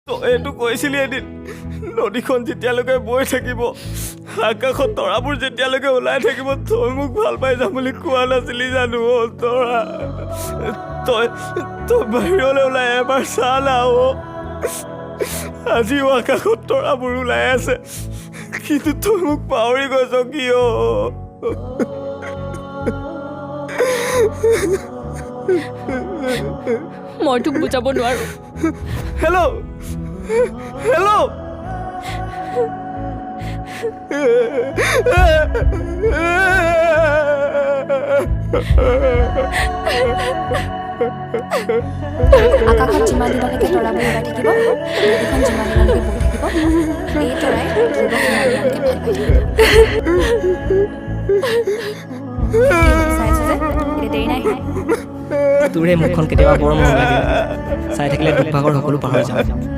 তই এইটো কৈছিলি এদিন নদীখন যেতিয়ালৈকে বৈ থাকিব আকাশত তৰাবোৰ যেতিয়ালৈকে ওলাই থাকিব তই মোক ভাল পাই যাম বুলি কোৱা নাছিলি জানো তৰা তই তই বাহিৰলৈ ওলাই এবাৰ চা না আজিও আকাশত তৰাবোৰ ওলাই আছে কিন্তু তই মোক পাহৰি গৈছ কিয় মই তোক বুজাব নোৱাৰো হেল্ল' হেল্ল' আকাশত যিমান দিনলৈকে তৰাবোৰ ওলাই থাকিব নদীখন যিমান দিনলৈকে বৈ থাকিব এই তৰাই ধ্ৰুৱক সিমান দিনলৈকে ভাল পাই থাকিব চাইছো যে এতিয়া দেৰি নাই তোৰে মুখখন কেতিয়াবা বৰ মৰম লাগে চাই থাকিলে দুখ ভাগৰ সকলো পাহৰি যাওঁ